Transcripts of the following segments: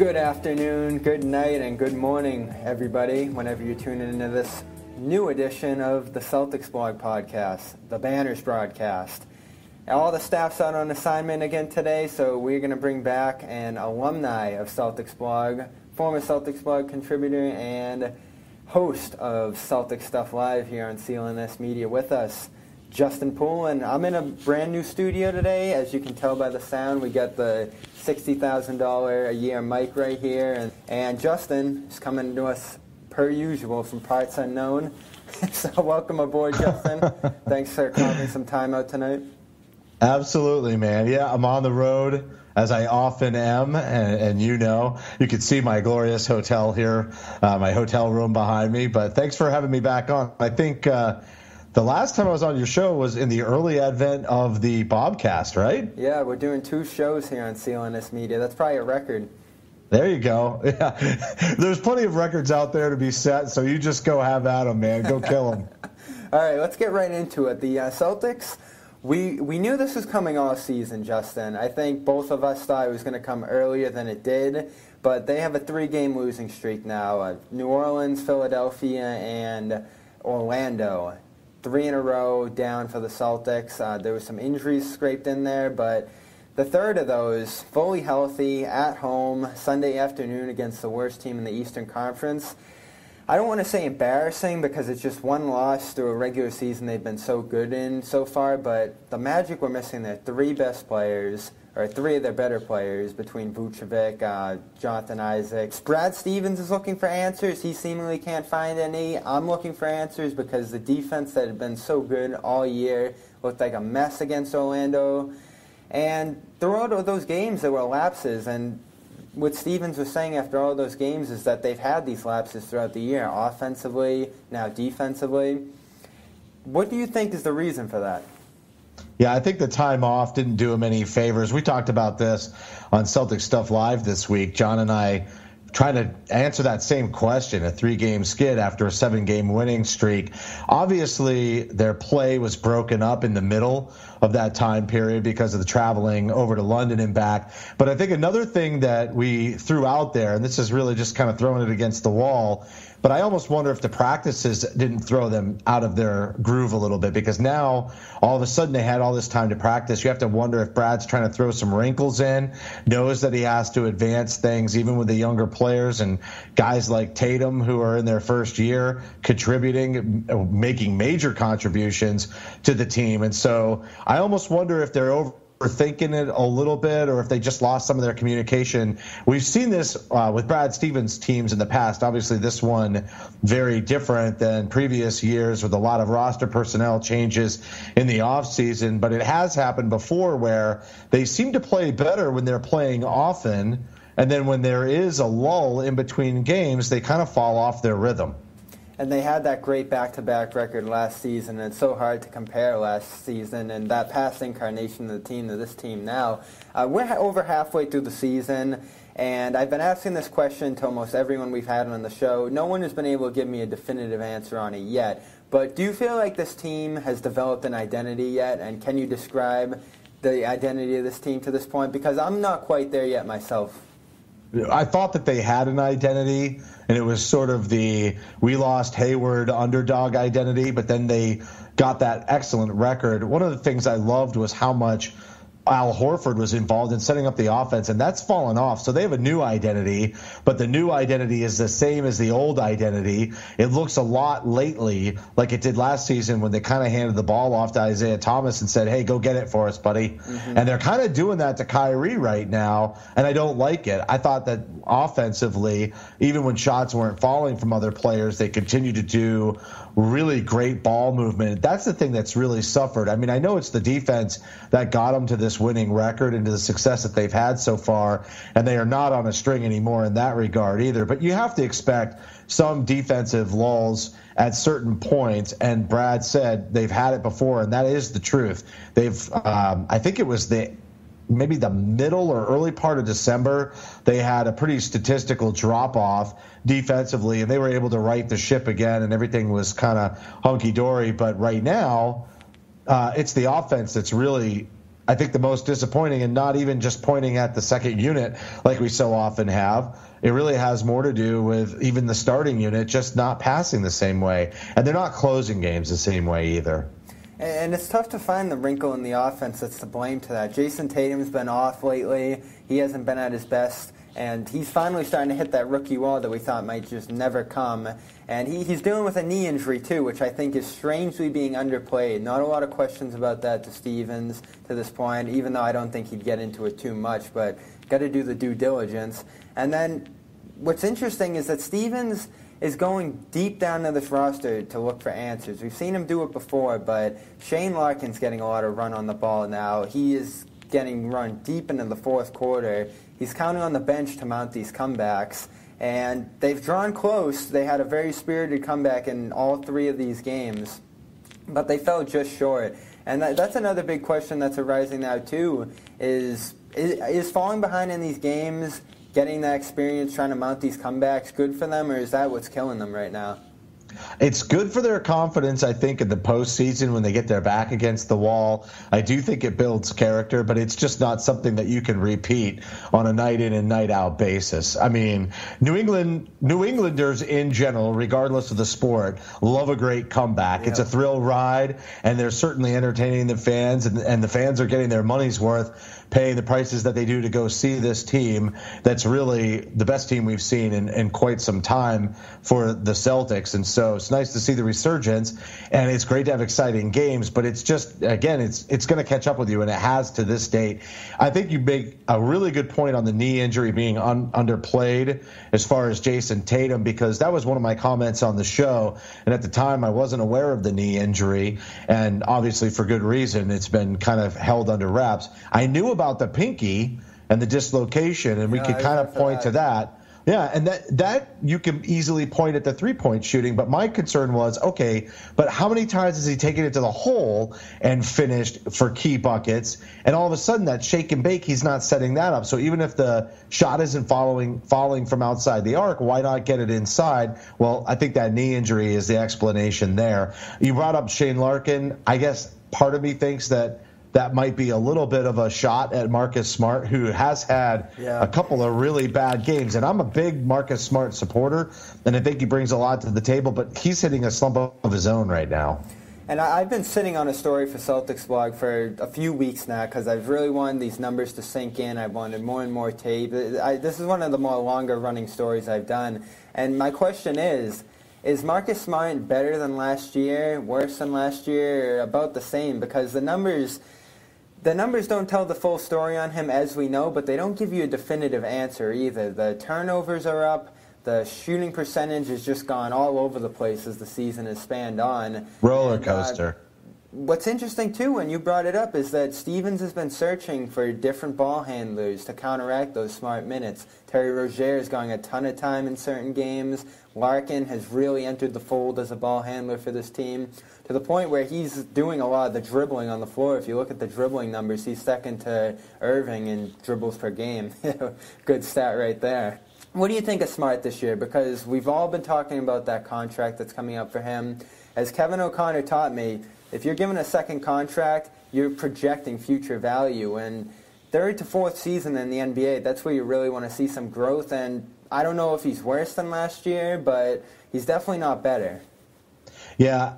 Good afternoon, good night, and good morning, everybody, whenever you're tuning into this new edition of the Celtics blog podcast, the Banners broadcast. All the staff's out on assignment again today, so we're going to bring back an alumni of Celtics blog, former Celtics blog contributor and host of Celtics Stuff Live here on CLNS Media with us, Justin Poulin. I'm in a brand new studio today. As you can tell by the sound, we got the $60,000 a year mic right here. And Justin is coming to us, per usual, from parts unknown. So welcome aboard, Justin. Thanks for carving some time out tonight. Absolutely, man. Yeah, I'm on the road, as I often am, and you know, you can see my glorious hotel here, my hotel room behind me. But thanks for having me back on. I think the last time I was on your show was in the early advent of the Bobcast, right? Yeah, we're doing 2 shows here on CLNS Media. That's probably a record. There you go. Yeah. There's plenty of records out there to be set, so you just go have at them, man. Go kill them. All right, let's get right into it. The Celtics, we knew this was coming all season, Justin. I think both of us thought it was going to come earlier than it did, but they have a 3-game losing streak now. New Orleans, Philadelphia, and Orlando. 3 in a row down for the Celtics. There was some injuries scraped in there, but the third of those, fully healthy, at home, Sunday afternoon against the worst team in the Eastern Conference. I don't want to say embarrassing because it's just one loss through a regular season they've been so good in so far, but the Magic were missing their 3 best players, or 3 of their better players, between Vucevic, Jonathan Isaac. Brad Stevens is looking for answers. He seemingly can't find any. I'm looking for answers because the defense that had been so good all year looked like a mess against Orlando. And throughout all those games, there were lapses, and what Stevens was saying after all those games is that they've had these lapses throughout the year, offensively, now defensively. What do you think is the reason for that? Yeah, I think the time off didn't do him any favors. We talked about this on Celtics Stuff Live this week. John and I trying to answer that same question, a 3-game skid after a 7-game winning streak. Obviously, their play was broken up in the middle of that time period because of the traveling over to London and back. But I think another thing that we threw out there, and this is really just kind of throwing it against the wall, but I almost wonder if the practices didn't throw them out of their groove a little bit, because now all of a sudden they had all this time to practice. You have to wonder if Brad's trying to throw some wrinkles in, knows that he has to advance things even with the younger players and guys like Tatum who are in their first year contributing, making major contributions to the team. And so I almost wonder if they're overthinking it a little bit, or if they just lost some of their communication. We've seen this with Brad Stevens' teams in the past. Obviously, this one very different than previous years with a lot of roster personnel changes in the offseason. But it has happened before where they seem to play better when they're playing often, and then when there is a lull in between games, they kind of fall off their rhythm. And they had that great back-to-back record last season, and it's so hard to compare last season and that past incarnation of the team to this team now. We're over halfway through the season, and I've been asking this question to almost everyone we've had on the show. No one has been able to give me a definitive answer on it yet. But do you feel like this team has developed an identity yet, and can you describe the identity of this team to this point? Because I'm not quite there yet myself. I thought that they had an identity, and it was sort of the we lost Hayward underdog identity, but then they got that excellent record. One of the things I loved was how much Al Horford was involved in setting up the offense, and that's fallen off. So they have a new identity, but the new identity is the same as the old identity. It looks a lot lately like it did last season when they kind of handed the ball off to Isaiah Thomas and said, hey, go get it for us, buddy. Mm-hmm. And they're kind of doing that to Kyrie right now, and I don't like it. I thought that offensively, even when shots weren't falling from other players, they continued to do really great ball movement. That's the thing that's really suffered. I mean, I know it's the defense that got them to this winning record and to the success that they've had so far, and they are not on a string anymore in that regard either. But you have to expect some defensive lulls at certain points, and Brad said they've had it before, and that is the truth. They've, I think it was maybe the middle or early part of December, they had a pretty statistical drop-off defensively, and they were able to right the ship again, and everything was kind of hunky-dory. But right now, it's the offense that's really I think the most disappointing, and not even just pointing at the second unit like we so often have. It really has more to do with even the starting unit just not passing the same way. And they're not closing games the same way either. And it's tough to find the wrinkle in the offense that's to blame to that. Jayson Tatum's been off lately. He hasn't been at his best. And he's finally starting to hit that rookie wall that we thought might just never come. And he's dealing with a knee injury, too, which I think is strangely being underplayed. Not a lot of questions about that to Stevens to this point, even though I don't think he'd get into it too much. But got to do the due diligence. And then what's interesting is that Stevens is going deep down to this roster to look for answers. We've seen him do it before, but Shane Larkin's getting a lot of run on the ball now. He is getting run deep into the fourth quarter. He's counting on the bench to mount these comebacks, and they've drawn close. They had a very spirited comeback in all three of these games, but they fell just short. And that's another big question that's arising now, too, is falling behind in these games, getting that experience, trying to mount these comebacks, good for them, or is that what's killing them right now? It's good for their confidence, I think, in the postseason when they get their back against the wall. I do think it builds character, but it's just not something that you can repeat on a night in and night out basis. I mean, New Englanders in general, regardless of the sport, love a great comeback. Yeah. It's a thrill ride, and they're certainly entertaining the fans, and the fans are getting their money's worth paying the prices that they do to go see this team that's really the best team we've seen in quite some time for the Celtics. And so it's nice to see the resurgence, and it's great to have exciting games, but it's just, again, it's going to catch up with you, and it has to this date. I think you make a really good point on the knee injury being underplayed as far as Jayson Tatum, because that was one of my comments on the show, and at the time I wasn't aware of the knee injury, and obviously for good reason. It's been kind of held under wraps. I knew about the pinky and the dislocation, and we could kind of point to that. Yeah, and that you can easily point at the three-point shooting, but my concern was, okay, but how many times has he taken it to the hole and finished for key buckets, and all of a sudden that shake and bake, he's not setting that up. So even if the shot isn't falling from outside the arc, why not get it inside? Well, I think that knee injury is the explanation there. You brought up Shane Larkin. I guess part of me thinks that might be a little bit of a shot at Marcus Smart, who has had a couple of really bad games. And I'm a big Marcus Smart supporter, and I think he brings a lot to the table, but he's hitting a slump of his own right now. And I've been sitting on a story for Celtics blog for a few weeks now because I've really wanted these numbers to sink in. I've wanted more and more tape. This is one of the more longer-running stories I've done. And my question is Marcus Smart better than last year, worse than last year, or about the same? Because the numbers don't tell the full story on him, as we know, but they don't give you a definitive answer either. The turnovers are up. The shooting percentage has just gone all over the place as the season has spanned on. Roller coaster. What's interesting, too, when you brought it up, is that Stevens has been searching for different ball handlers to counteract those Smart minutes. Terry Rozier is going a ton of time in certain games. Larkin has really entered the fold as a ball handler for this team, to the point where he's doing a lot of the dribbling on the floor. If you look at the dribbling numbers, he's second to Irving in dribbles per game. Good stat right there. What do you think of Smart this year? Because we've all been talking about that contract that's coming up for him. As Kevin O'Connor taught me, if you're given a second contract, you're projecting future value. And third to fourth season in the NBA, that's where you really want to see some growth. And I don't know if he's worse than last year, but he's definitely not better. Yeah,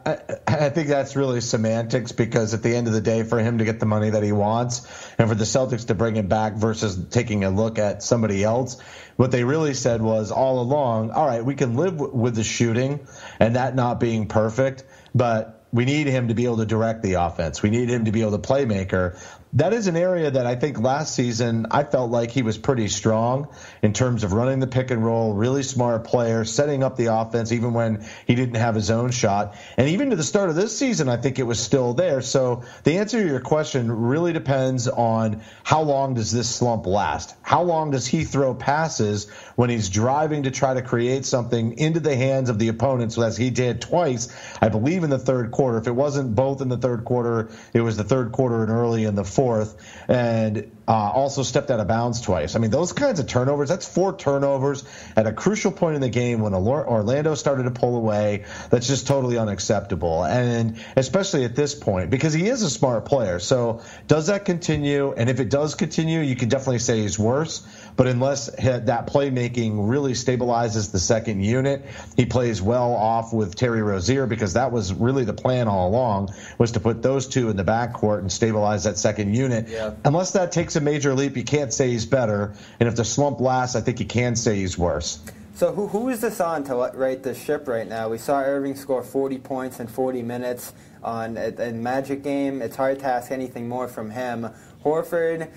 I think that's really semantics, because at the end of the day, for him to get the money that he wants and for the Celtics to bring him back versus taking a look at somebody else, what they really said was all along, all right, we can live with the shooting and that not being perfect, but we need him to be able to direct the offense. We need him to be able to playmaker. That is an area that I think last season I felt like he was pretty strong in terms of running the pick and roll, really smart player, setting up the offense even when he didn't have his own shot. And even to the start of this season, I think it was still there. So the answer to your question really depends on how long does this slump last? How long does he throw passes when he's driving to try to create something into the hands of the opponents, as he did twice, I believe, in the third quarter. If it wasn't both in the third quarter, it was the third quarter and early in the fourth. And also stepped out of bounds twice. I mean, those kinds of turnovers, that's 4 turnovers at a crucial point in the game when Orlando started to pull away. That's just totally unacceptable. And especially at this point, because he is a smart player. So does that continue? And if it does continue, you can definitely say he's worse. But unless that playmaking really stabilizes the second unit, he plays well off with Terry Rozier, because that was really the plan all along, was to put those two in the backcourt and stabilize that second unit. Yeah. Unless that takes a major leap, you can't say he's better. And if the slump lasts, I think you can say he's worse. So who is this on to right the ship right now? We saw Irving score 40 points in 40 minutes on a Magic game. It's hard to ask anything more from him. Horford,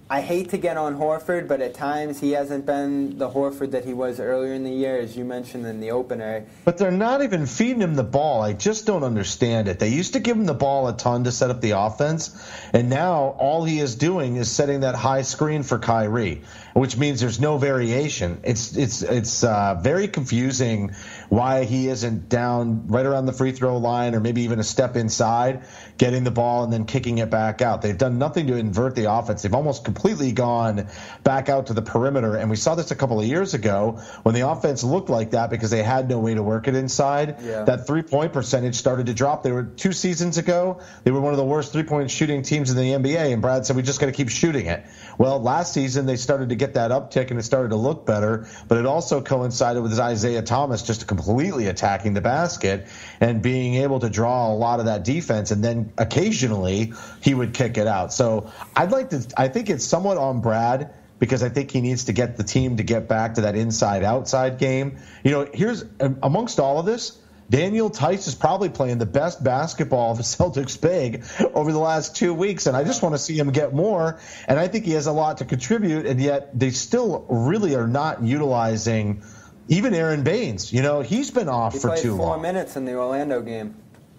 I hate to get on Horford, but at times he hasn't been the Horford that he was earlier in the year, as you mentioned in the opener. But they're not even feeding him the ball. I just don't understand it. They used to give him the ball a ton to set up the offense, and now all he is doing is setting that high screen for Kyrie, which means there's no variation. It's very confusing why he isn't down right around the free throw line, or maybe even a step inside, getting the ball and then kicking it back out. They've done nothing to invert the offense. They've almost completely gone back out to the perimeter, and we saw this a couple of years ago when the offense looked like that because they had no way to work it inside. Yeah. That three-point percentage started to drop. They were 2 seasons ago, they were one of the worst three-point shooting teams in the NBA, and Brad said, we just got to keep shooting it. Well, last season they started to get that uptick and it started to look better, but it also coincided with Isaiah Thomas just completely attacking the basket and being able to draw a lot of that defense, and then occasionally he would kick it out. So I think it's somewhat on Brad, because I think he needs to get the team to get back to that inside-outside game. You know, here's amongst all of this, Daniel Theis is probably playing the best basketball of the Celtics big over the last 2 weeks, and I just want to see him get more, and I think he has a lot to contribute, and yet they still really are not utilizing even Aron Baynes. You know, he's been off for too long. He played 4 minutes in the Orlando game.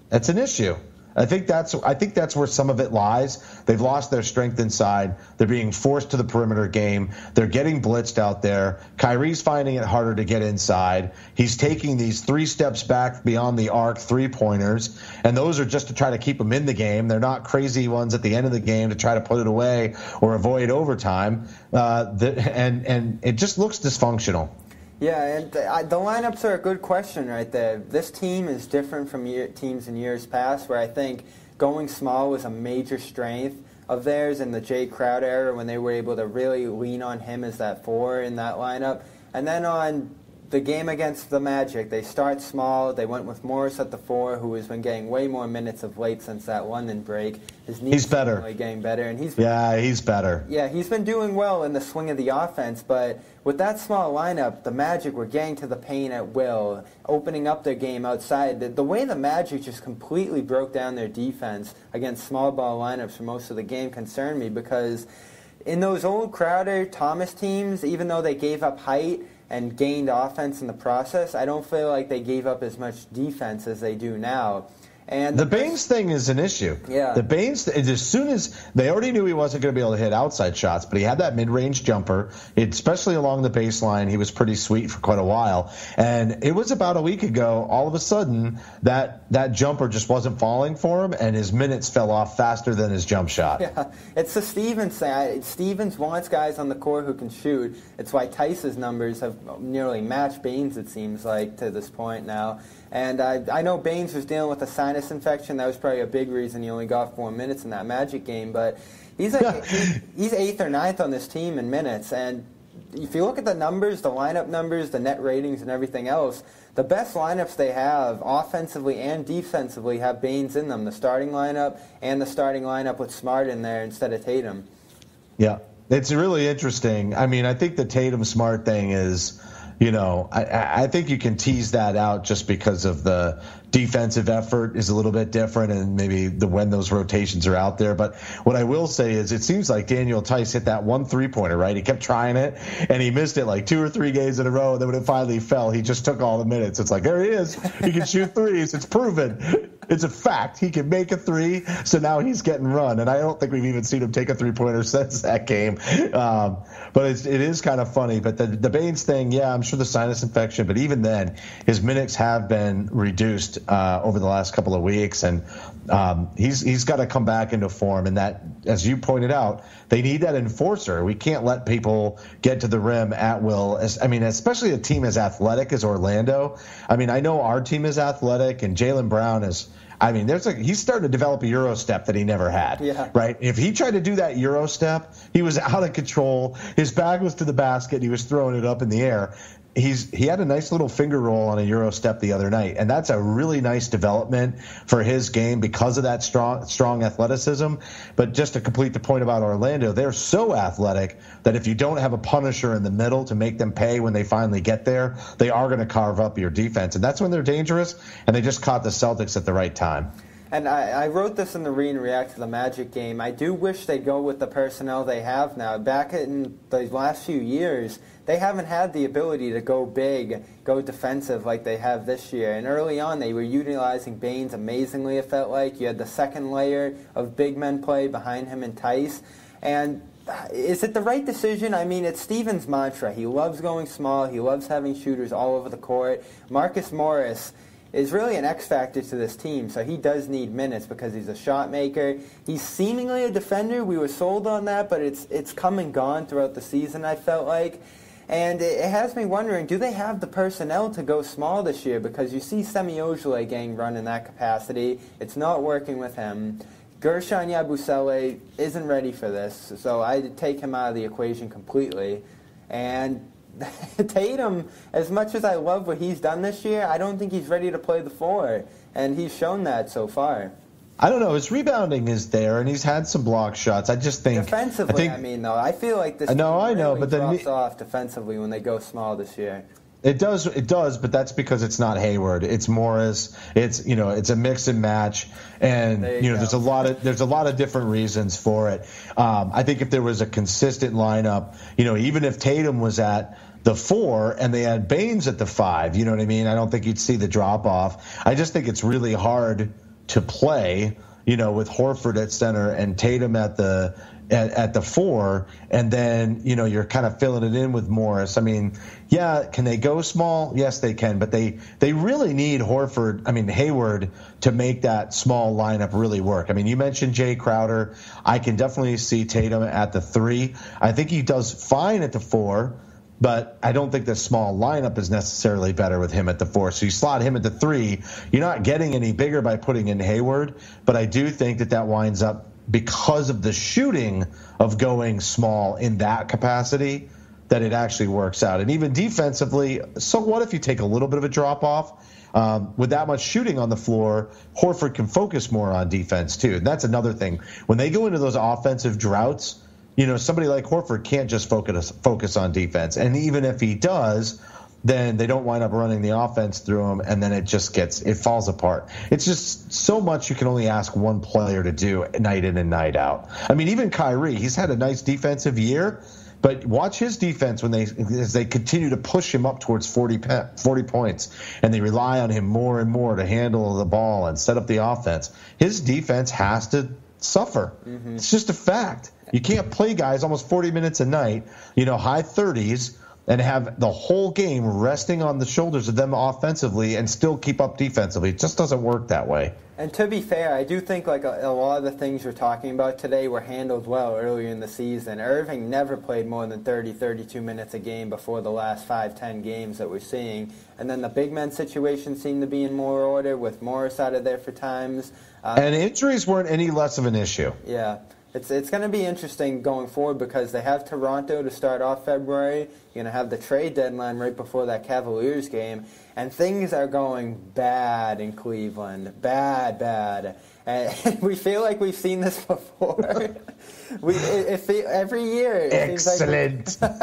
That's an issue. I think that's where some of it lies. They've lost their strength inside. They're being forced to the perimeter game. They're getting blitzed out there. Kyrie's finding it harder to get inside. He's taking these 3 steps back beyond the arc 3-pointers, and those are just to try to keep him in the game. They're not crazy ones at the end of the game to try to put it away or avoid overtime. And it just looks dysfunctional. Yeah, and the lineups are a good question right there. This team is different from teams in years past, where I think going small was a major strength of theirs in the Jay Crowder era, when they were able to really lean on him as that 4 in that lineup. And then on the game against the Magic, they start small. They went with Morris at the 4, who has been getting way more minutes of late since that London break. His knees he's better. Really getting better, and he's better. Yeah, he's been doing well in the swing of the offense, but with that small lineup, the Magic were getting to the paint at will, opening up their game outside. The way the Magic just completely broke down their defense against small ball lineups for most of the game concerned me, because in those old Crowder, Thomas teams, even though they gave up height and gained offense in the process, I don't feel like they gave up as much defense as they do now. And the Baynes thing is an issue. Yeah. The Baynes, as soon as they already knew he wasn't going to be able to hit outside shots, but he had that mid-range jumper, especially along the baseline. He was pretty sweet for quite a while. And it was about a week ago, all of a sudden, that jumper just wasn't falling for him, and his minutes fell off faster than his jump shot. Yeah, it's the Stevens thing. Stevens wants guys on the court who can shoot. It's why Theis's numbers have nearly matched Baynes', it seems like, to this point now. And I know Baynes was dealing with a sinus infection. That was probably a big reason he only got 4 minutes in that Magic game. But he's 8th or 9th on this team in minutes. And if you look at the numbers, the lineup numbers, the net ratings, and everything else, the best lineups they have, offensively and defensively, have Baynes in them. The starting lineup and the starting lineup with Smart in there instead of Tatum. Yeah, it's really interesting. I mean, I think the Tatum-Smart thing is, you know, I think you can tease that out just because of the defensive effort is a little bit different, and maybe when those rotations are out there. But what I will say is it seems like Daniel Theis hit that 1 3-pointer, right? He kept trying it, and he missed it like 2 or 3 games in a row, and then when it finally fell, he just took all the minutes. It's like, there he is. He can shoot threes. It's proven. It's a fact. He can make a 3, so now he's getting run. And I don't think we've even seen him take a 3-pointer since that game. But it is kind of funny. But the Baynes thing, yeah, I'm sure the sinus infection, but even then, his minutes have been reduced over the last couple of weeks, and he's got to come back into form. And that as you pointed out, they need that enforcer. We can't let people get to the rim at will. Especially a team as athletic as Orlando. I mean, I know our team is athletic, and Jaylen Brown is. I mean, he's starting to develop a Euro step that he never had, right? If he tried to do that Euro step, he was out of control. His back was to the basket, and he was throwing it up in the air. He had a nice little finger roll on a Euro step the other night, and that's a really nice development for his game because of that strong athleticism. But just to complete the point about Orlando, they're so athletic that if you don't have a punisher in the middle to make them pay when they finally get there, they are going to carve up your defense, and that's when they're dangerous, and they just caught the Celtics at the right time. And I wrote this in the React to the Magic game. I do wish they'd go with the personnel they have now. Back in the last few years, they haven't had the ability to go big, go defensive like they have this year. And early on, they were utilizing Baynes amazingly, it felt like. You had the second layer of big men play behind him and Theis. And is it the right decision? I mean, it's Stevens' mantra. He loves going small. He loves having shooters all over the court. Marcus Morris is really an X factor to this team, so he does need minutes because he's a shot maker. He's seemingly a defender. We were sold on that, but it's come and gone throughout the season, I felt like. And it has me wondering, do they have the personnel to go small this year? Because you see Semi Ojeleye getting run in that capacity. It's not working with him. Gershon Yabusele isn't ready for this, so I'd take him out of the equation completely. And Tatum, as much as I love what he's done this year, I don't think he's ready to play the floor, and he's shown that so far. I don't know. His rebounding is there, and he's had some block shots. I just think defensively, I feel like this team really drops off defensively when they go small this year. It does, but that's because it's not Hayward. It's Morris. It's a mix and match, and there's a lot of different reasons for it. I think if there was a consistent lineup, even if Tatum was at the 4 and they had Baynes at the 5, you know what I mean? I don't think you'd see the drop off. I just think it's really hard to play, with Horford at center and Tatum at the 4, and then you're kind of filling it in with Morris. I mean, can they go small? Yes, they can, but they really need Hayward to make that small lineup really work. I mean, you mentioned Jay Crowder. I can definitely see Tatum at the 3. I think he does fine at the 4. But I don't think the small lineup is necessarily better with him at the 4. So you slot him at the 3. You're not getting any bigger by putting in Hayward. But I do think that winds up, because of the shooting of going small in that capacity, that it actually works out. And even defensively, so what if you take a little bit of a drop off? With that much shooting on the floor, Horford can focus more on defense too. And that's another thing. When they go into those offensive droughts, somebody like Horford can't just focus on defense. And even if he does, then they don't wind up running the offense through him, and then it falls apart. It's just so much you can only ask one player to do night in and night out. I mean, even Kyrie, he's had a nice defensive year, but watch his defense as they continue to push him up towards 40 points, and they rely on him more and more to handle the ball and set up the offense. His defense has to suffer. Mm-hmm. It's just a fact. You can't play guys almost 40 minutes a night, high 30s, and have the whole game resting on the shoulders of them offensively and still keep up defensively. It just doesn't work that way. And to be fair, I do think like a lot of the things you're talking about today were handled well earlier in the season. Irving never played more than 30, 32 minutes a game before the last 5-10 games that we're seeing. And then the big men situation seemed to be in more order with Morris out of there for times. And injuries weren't any less of an issue. Yeah. It's going to be interesting going forward because they have Toronto to start off February. You're going to have the trade deadline right before that Cavaliers game. And things are going bad in Cleveland. Bad. And we feel like we've seen this before. Every year. It Excellent. Seems like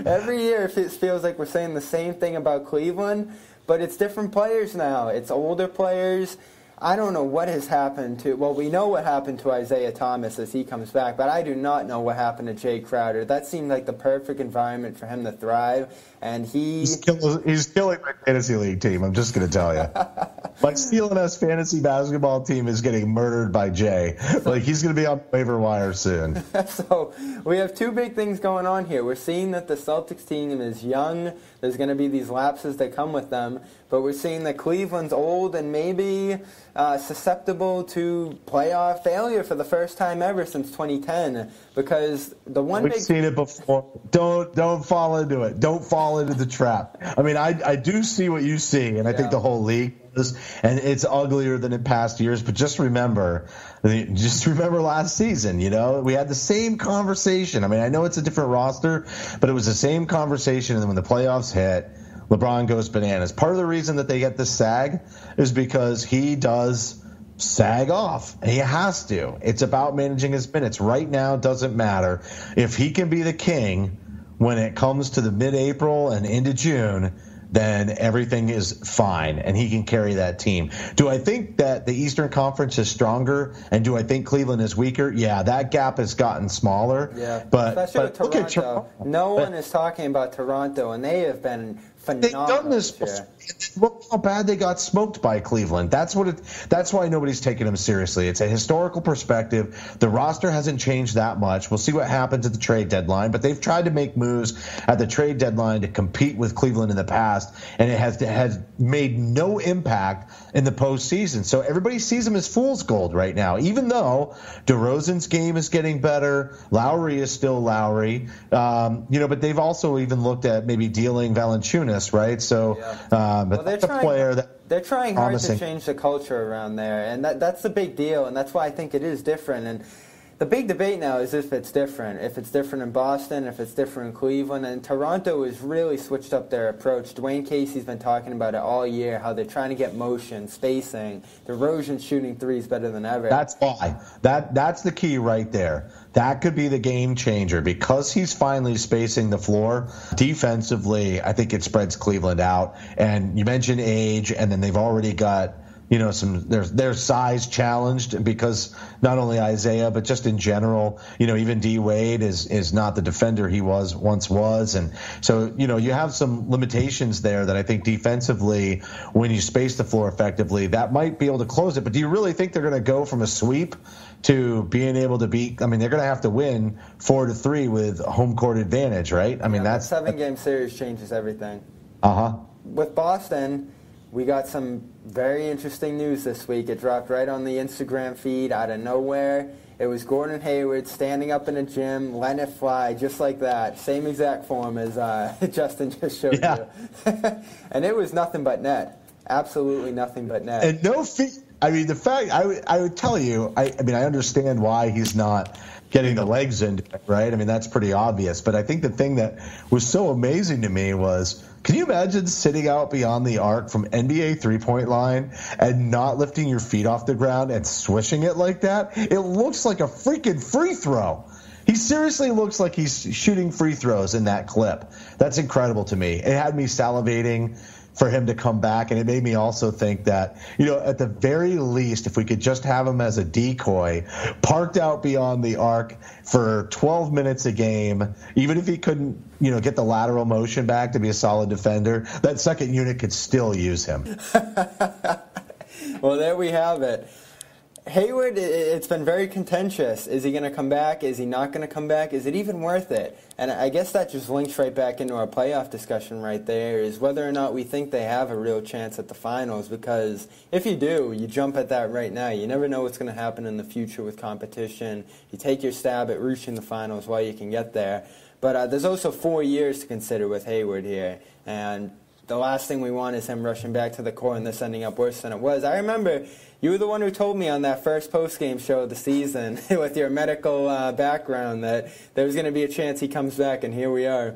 every year it feels like we're saying the same thing about Cleveland, but it's different players now. It's older players. I don't know what has happened to... Well, we know what happened to Isaiah Thomas as he comes back, but I do not know what happened to Jay Crowder. That seemed like the perfect environment for him to thrive, and he's killing my fantasy league team, I'm just going to tell you. My CLNS fantasy basketball team is getting murdered by Jay. Like, he's going to be on the waiver wire soon. So we have two big things going on here. We're seeing that the Celtics team is young. There's going to be these lapses that come with them. But we're seeing that Cleveland's old and maybe susceptible to playoff failure for the first time ever since 2010. Because the one We've seen it before. Don't fall into it. Don't fall into the trap. I mean, I do see what you see, and I think the whole league does, and it's uglier than in past years. But just remember last season. You know, we had the same conversation. I mean, I know it's a different roster, but it was the same conversation. And then when the playoffs hit, LeBron goes bananas. Part of the reason that they get this sag is because he does sag off. And he has to. It's about managing his minutes. Right now, it doesn't matter. If he can be the king when it comes to the mid-April and into June, then everything is fine, and he can carry that team. Do I think that the Eastern Conference is stronger, and do I think Cleveland is weaker? Yeah, that gap has gotten smaller. Yeah, but especially with look at Toronto. No one is talking about Toronto, and they have been phenomenal. They've done this before. Look how bad they got smoked by Cleveland. That's why nobody's taking them seriously. It's a historical perspective. The roster hasn't changed that much. We'll see what happens at the trade deadline, but they've tried to make moves at the trade deadline to compete with Cleveland in the past, and it has made no impact in the postseason. So everybody sees them as fool's gold right now, even though DeRozan's game is getting better. Lowry is still Lowry. But they've also even looked at maybe dealing Valanciunas, right? So, but that's a player that they're trying hard to change the culture around there, and that's the big deal, and that's why I think it is different. And the big debate now is if it's different in Boston, if it's different in Cleveland, and Toronto has really switched up their approach. Dwayne Casey's been talking about it all year, how they're trying to get motion, spacing. DeRozan shooting threes better than ever. That's why. That's the key right there. That could be the game changer because he's finally spacing the floor. Defensively, I think it spreads Cleveland out. And you mentioned age, and then they've already got their size challenged because not only Isaiah, but just in general, even D Wade is not the defender he once was. And so, you have some limitations there that I think defensively, when you space the floor effectively, that might be able to close it. But do you really think they're going to go from a sweep to being able to beat? I mean, they're going to have to win 4-3 with home court advantage, right? I mean, that's 7-game series changes everything. With Boston, we got some very interesting news this week. It dropped right on the Instagram feed out of nowhere. It was Gordon Hayward standing up in a gym, letting it fly, just like that. Same exact form as Justin just showed you. And it was nothing but net. Absolutely nothing but net. And no feet. I mean, the fact, I would tell you, I understand why he's not getting the legs in, right? I mean, that's pretty obvious. But I think the thing that was so amazing to me was, can you imagine sitting out beyond the arc from NBA three-point line and not lifting your feet off the ground and swishing it like that? It looks like a freaking free throw. He seriously looks like he's shooting free throws in that clip. That's incredible to me. It had me salivating for him to come back, and it made me also think that, at the very least, if we could just have him as a decoy, parked out beyond the arc for 12 minutes a game, even if he couldn't, get the lateral motion back to be a solid defender, that second unit could still use him. Well, there we have it. Hayward, it's been very contentious. Is he going to come back? Is he not going to come back? Is it even worth it? And I guess that just links right back into our playoff discussion right there, is whether or not we think they have a real chance at the finals. Because if you do, you jump at that right now. You never know what's going to happen in the future with competition. You take your stab at reaching the finals while you can get there. But there's also 4 years to consider with Hayward here. And the last thing we want is him rushing back to the court and this ending up worse than it was. I remember you were the one who told me on that first post-game show of the season with your medical background that there was going to be a chance he comes back, and here we are.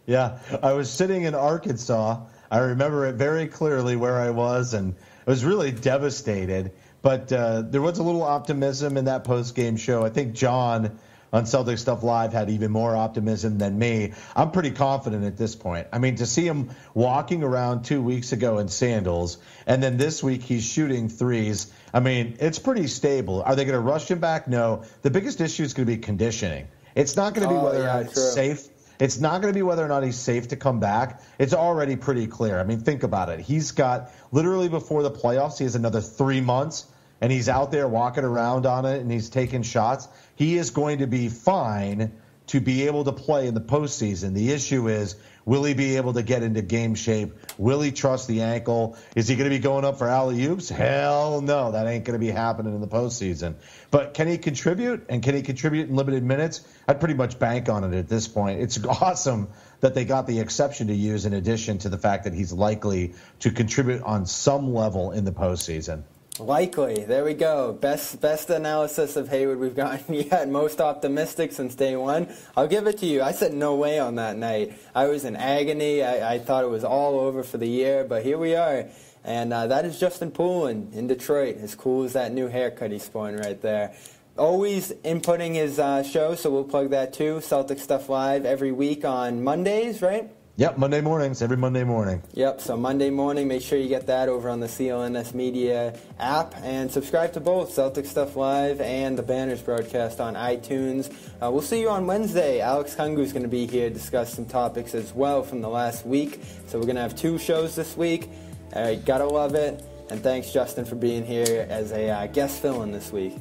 Yeah, I was sitting in Arkansas. I remember it very clearly where I was, and I was really devastated. But there was a little optimism in that post-game show. I think John on Celtics Stuff Live had even more optimism than me. I'm pretty confident at this point. I mean, to see him walking around 2 weeks ago in sandals, and then this week he's shooting threes, I mean, it's pretty stable. Are they going to rush him back? No. The biggest issue is going to be conditioning. It's not going to be whether or not it's safe. It's not going to be whether or not he's safe to come back. It's already pretty clear. I mean, think about it. He's got literally before the playoffs, he has another 3 months, and he's out there walking around on it, and he's taking shots. He is going to be fine to be able to play in the postseason. The issue is, will he be able to get into game shape? Will he trust the ankle? Is he going to be going up for alley-oops? Hell no, that ain't going to be happening in the postseason. But can he contribute, and can he contribute in limited minutes? I'd pretty much bank on it at this point. It's awesome that they got the exception to use in addition to the fact that he's likely to contribute on some level in the postseason. Likely. There we go. Best analysis of Hayward we've gotten yet. Most optimistic since day one. I'll give it to you. I said no way on that night. I was in agony. I thought it was all over for the year, but here we are. And that is Justin Poulin in Detroit. As cool as that new haircut he's sporting right there. Always inputting his show, so we'll plug that too. Celtics Stuff Live every week on Mondays, right? Yep, Monday mornings, every Monday morning. Yep, so Monday morning, make sure you get that over on the CLNS Media app. And subscribe to both Celtic Stuff Live and the Banners broadcast on iTunes. We'll see you on Wednesday. Alex Kungu's going to be here to discuss some topics as well from the last week. So we're going to have 2 shows this week. Gotta love it. And thanks, Justin, for being here as a guest fill-in this week.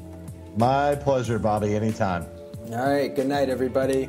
My pleasure, Bobby, anytime. All right, good night, everybody.